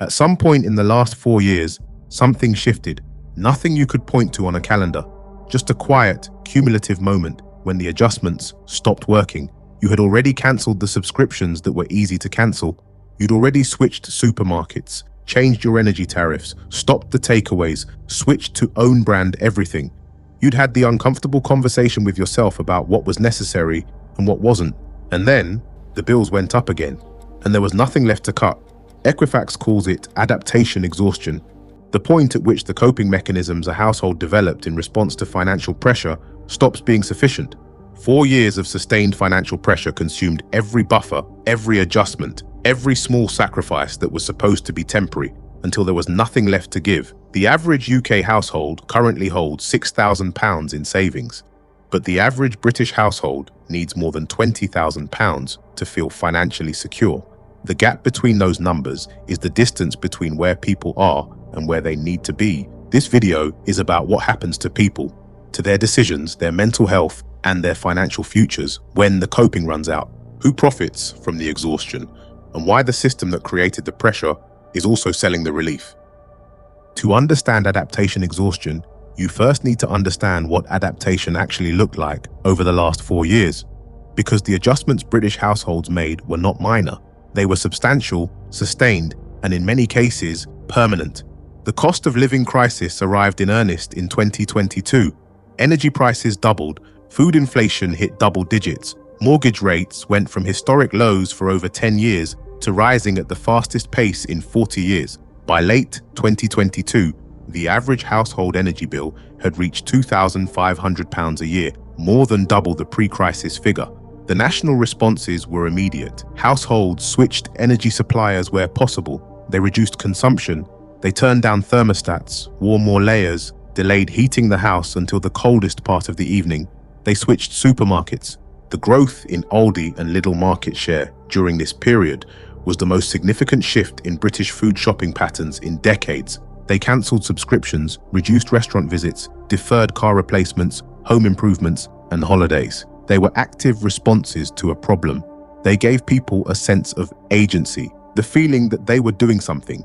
At some point in the last 4 years, something shifted. Nothing you could point to on a calendar. Just a quiet, cumulative moment when the adjustments stopped working. You had already cancelled the subscriptions that were easy to cancel. You'd already switched supermarkets, changed your energy tariffs, stopped the takeaways, switched to own brand everything. You'd had the uncomfortable conversation with yourself about what was necessary and what wasn't. And then the bills went up again, and there was nothing left to cut. Equifax calls it adaptation exhaustion, the point at which the coping mechanisms a household developed in response to financial pressure stops being sufficient. 4 years of sustained financial pressure consumed every buffer, every adjustment, every small sacrifice that was supposed to be temporary, until there was nothing left to give. The average UK household currently holds £6,000 in savings, but the average British household needs more than £20,000 to feel financially secure. The gap between those numbers is the distance between where people are and where they need to be. This video is about what happens to people, to their decisions, their mental health, and their financial futures when the coping runs out. Who profits from the exhaustion, and why the system that created the pressure is also selling the relief. To understand adaptation exhaustion, you first need to understand what adaptation actually looked like over the last 4 years, because the adjustments British households made were not minor. They were substantial, sustained, and in many cases, permanent. The cost of living crisis arrived in earnest in 2022. Energy prices doubled, food inflation hit double digits, mortgage rates went from historic lows for over 10 years to rising at the fastest pace in 40 years. By late 2022, the average household energy bill had reached £2,500 a year, more than double the pre-crisis figure. The national responses were immediate. Households switched energy suppliers where possible. They reduced consumption. They turned down thermostats, wore more layers, delayed heating the house until the coldest part of the evening. They switched supermarkets. The growth in Aldi and Lidl market share during this period was the most significant shift in British food shopping patterns in decades. They cancelled subscriptions, reduced restaurant visits, deferred car replacements, home improvements, and holidays. They were active responses to a problem. They gave people a sense of agency, the feeling that they were doing something,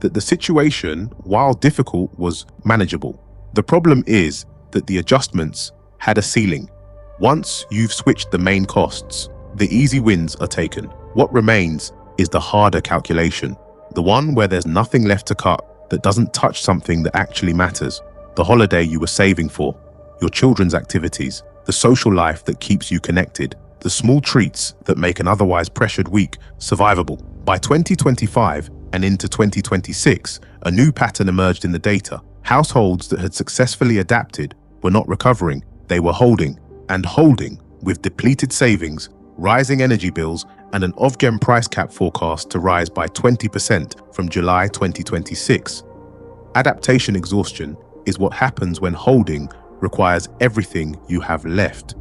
that the situation, while difficult, was manageable. The problem is that the adjustments had a ceiling. Once you've switched the main costs, the easy wins are taken. What remains is the harder calculation, the one where there's nothing left to cut, that doesn't touch something that actually matters. The holiday you were saving for, your children's activities, the social life that keeps you connected, the small treats that make an otherwise pressured week survivable. By 2025 and into 2026, a new pattern emerged in the data. Households that had successfully adapted were not recovering, they were holding, and holding, with depleted savings, rising energy bills, and an Ofgem price cap forecast to rise by 20% from July 2026. Adaptation exhaustion is what happens when holding requires everything you have left.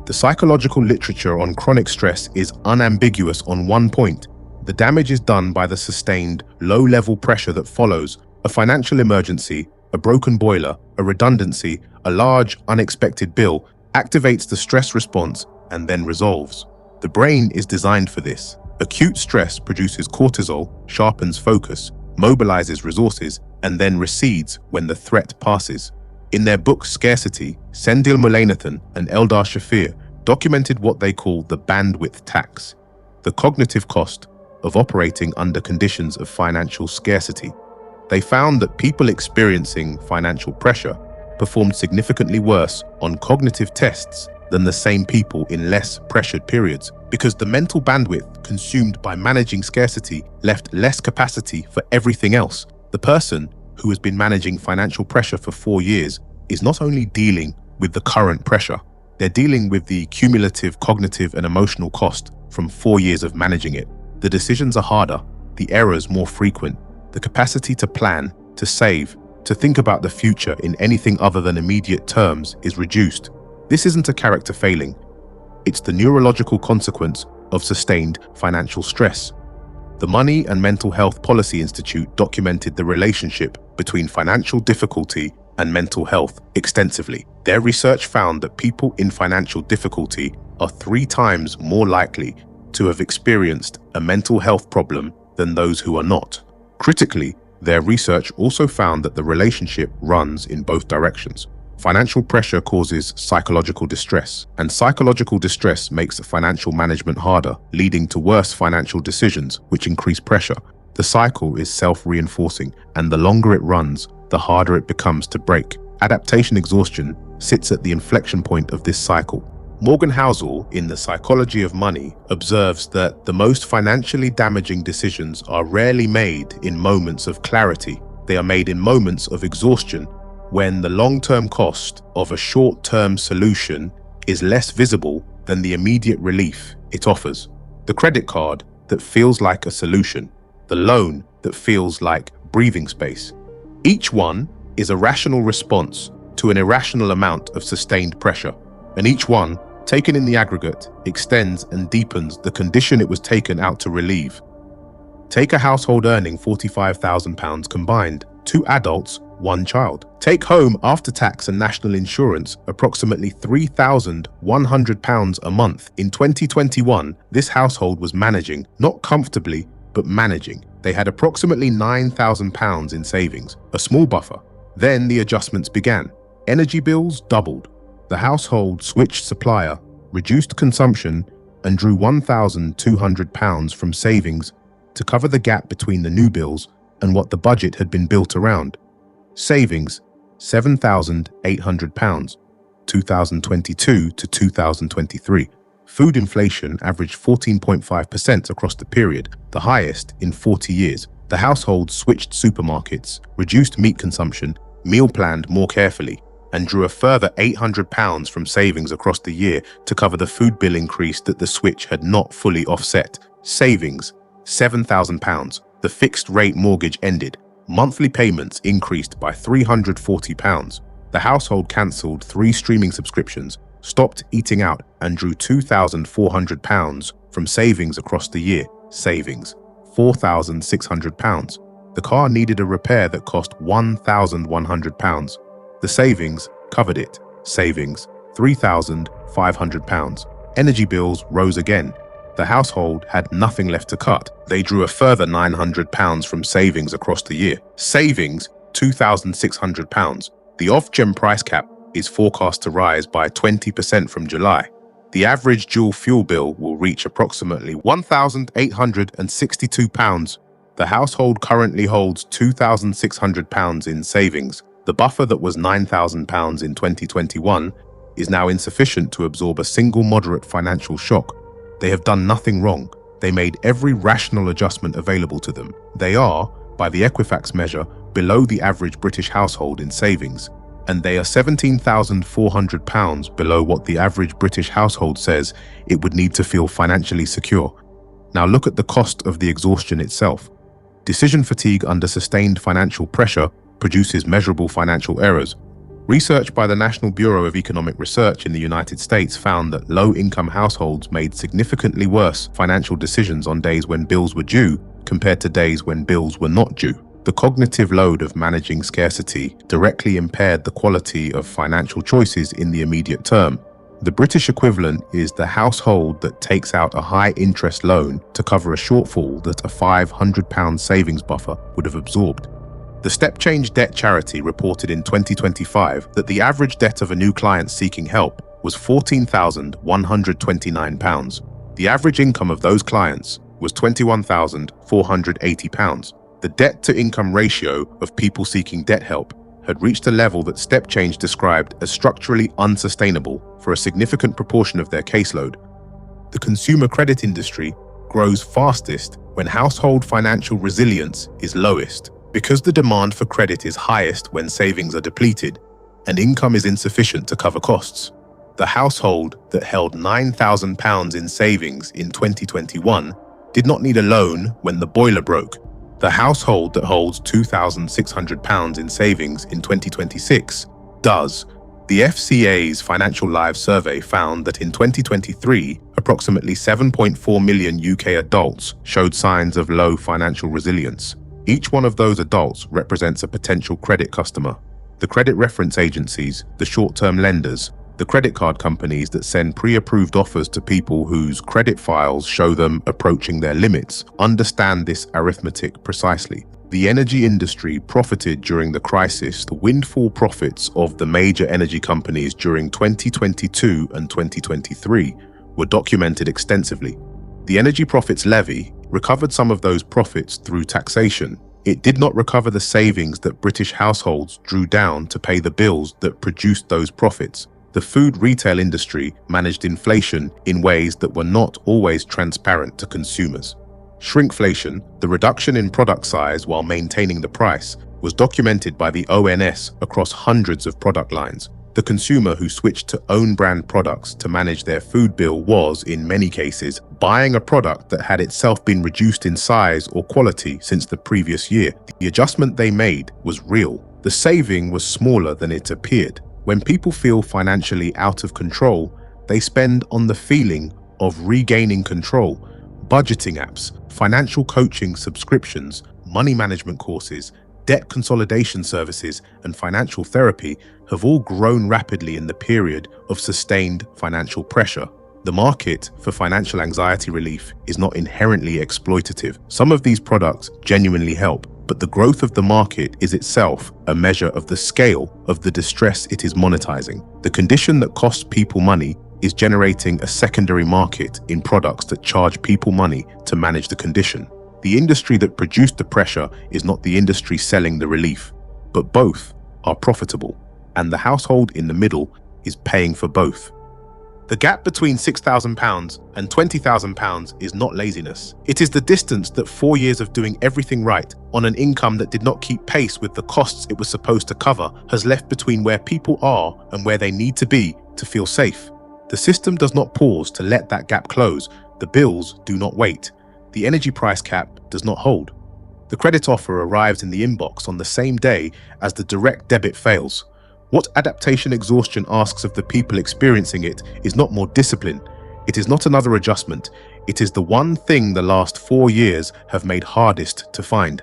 The psychological literature on chronic stress is unambiguous on one point. The damage is done by the sustained, low-level pressure that follows. A financial emergency, a broken boiler, a redundancy, a large, unexpected bill activates the stress response and then resolves. The brain is designed for this. Acute stress produces cortisol, sharpens focus, mobilizes resources, and then recedes when the threat passes. In their book Scarcity, Sendil Mullainathan and Eldar Shafir documented what they call the bandwidth tax, the cognitive cost of operating under conditions of financial scarcity. They found that people experiencing financial pressure performed significantly worse on cognitive tests than the same people in less pressured periods, because the mental bandwidth consumed by managing scarcity left less capacity for everything else. The person who has been managing financial pressure for 4 years is not only dealing with the current pressure, they're dealing with the cumulative cognitive and emotional cost from 4 years of managing it. The decisions are harder, the errors more frequent, the capacity to plan, to save, to think about the future in anything other than immediate terms is reduced. This isn't a character failing. It's the neurological consequence of sustained financial stress. The Money and Mental Health Policy Institute documented the relationship between financial difficulty and mental health extensively. Their research found that people in financial difficulty are 3 times more likely to have experienced a mental health problem than those who are not. Critically, their research also found that the relationship runs in both directions. Financial pressure causes psychological distress, and psychological distress makes financial management harder, leading to worse financial decisions, which increase pressure. The cycle is self-reinforcing, and the longer it runs, the harder it becomes to break. Adaptation exhaustion sits at the inflection point of this cycle. Morgan Housel, in The Psychology of Money, observes that the most financially damaging decisions are rarely made in moments of clarity. They are made in moments of exhaustion, when the long-term cost of a short-term solution is less visible than the immediate relief it offers. The credit card that feels like a solution, the loan that feels like breathing space. Each one is a rational response to an irrational amount of sustained pressure, and each one, taken in the aggregate, extends and deepens the condition it was taken out to relieve. Take a household earning £45,000 combined, 2 adults, 1 child. Take home after tax and national insurance approximately £3,100 a month. In 2021, this household was managing, not comfortably, but managing. They had approximately £9,000 in savings, a small buffer. Then the adjustments began. Energy bills doubled. The household switched supplier, reduced consumption, and drew £1,200 from savings to cover the gap between the new bills and what the budget had been built around. Savings, £7,800, 2022 to 2023. Food inflation averaged 14.5% across the period, the highest in 40 years. The household switched supermarkets, reduced meat consumption, meal planned more carefully, and drew a further £800 from savings across the year to cover the food bill increase that the switch had not fully offset. Savings, £7,000. The fixed rate mortgage ended. Monthly payments increased by £340. The household cancelled 3 streaming subscriptions, stopped eating out, and drew £2,400 from savings across the year. Savings, £4,600. The car needed a repair that cost £1,100. The savings covered it. Savings, £3,500. Energy bills rose again. The household had nothing left to cut. They drew a further £900 from savings across the year. Savings, £2,600. The off-gem price cap is forecast to rise by 20% from July. The average dual fuel bill will reach approximately £1,862. The household currently holds £2,600 in savings. The buffer that was £9,000 in 2021 is now insufficient to absorb a single moderate financial shock. They have done nothing wrong. They made every rational adjustment available to them. They are, by the Equifax measure, below the average British household in savings, and they are £17,400 below what the average British household says it would need to feel financially secure. Now look at the cost of the exhaustion itself. Decision fatigue under sustained financial pressure produces measurable financial errors. Research by the National Bureau of Economic Research in the United States found that low-income households made significantly worse financial decisions on days when bills were due compared to days when bills were not due. The cognitive load of managing scarcity directly impaired the quality of financial choices in the immediate term. The British equivalent is the household that takes out a high-interest loan to cover a shortfall that a £500 savings buffer would have absorbed. The Step Change Debt Charity reported in 2025 that the average debt of a new client seeking help was £14,129. The average income of those clients was £21,480. The debt-to-income ratio of people seeking debt help had reached a level that Step Change described as structurally unsustainable for a significant proportion of their caseload. The consumer credit industry grows fastest when household financial resilience is lowest, because the demand for credit is highest when savings are depleted and income is insufficient to cover costs. The household that held £9,000 in savings in 2021 did not need a loan when the boiler broke. The household that holds £2,600 in savings in 2026 does. The FCA's Financial Lives survey found that in 2023, approximately 7.4 million UK adults showed signs of low financial resilience. Each one of those adults represents a potential credit customer. The credit reference agencies, the short-term lenders, the credit card companies that send pre-approved offers to people whose credit files show them approaching their limits understand this arithmetic precisely. The energy industry profited during the crisis. The windfall profits of the major energy companies during 2022 and 2023 were documented extensively. The Energy Profits Levy recovered some of those profits through taxation. It did not recover the savings that British households drew down to pay the bills that produced those profits. The food retail industry managed inflation in ways that were not always transparent to consumers. Shrinkflation, the reduction in product size while maintaining the price, was documented by the ONS across hundreds of product lines. The consumer who switched to own brand products to manage their food bill was, in many cases, buying a product that had itself been reduced in size or quality since the previous year. The adjustment they made was real. The saving was smaller than it appeared. When people feel financially out of control, they spend on the feeling of regaining control. Budgeting apps, financial coaching subscriptions, money management courses, debt consolidation services, and financial therapy have all grown rapidly in the period of sustained financial pressure. The market for financial anxiety relief is not inherently exploitative. Some of these products genuinely help, but the growth of the market is itself a measure of the scale of the distress it is monetizing. The condition that costs people money is generating a secondary market in products that charge people money to manage the condition. The industry that produced the pressure is not the industry selling the relief, but both are profitable, and the household in the middle is paying for both. The gap between £6,000 and £20,000 is not laziness. It is the distance that 4 years of doing everything right on an income that did not keep pace with the costs it was supposed to cover has left between where people are and where they need to be to feel safe. The system does not pause to let that gap close. The bills do not wait. The energy price cap does not hold. The credit offer arrives in the inbox on the same day as the direct debit fails. What adaptation exhaustion asks of the people experiencing it is not more discipline. It is not another adjustment. It is the one thing the last 4 years have made hardest to find.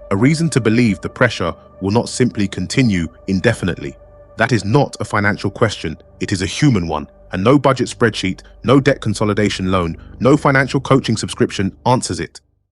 A reason to believe the pressure will not simply continue indefinitely. That is not a financial question. It is a human one. And no budget spreadsheet, no debt consolidation loan, no financial coaching subscription answers it.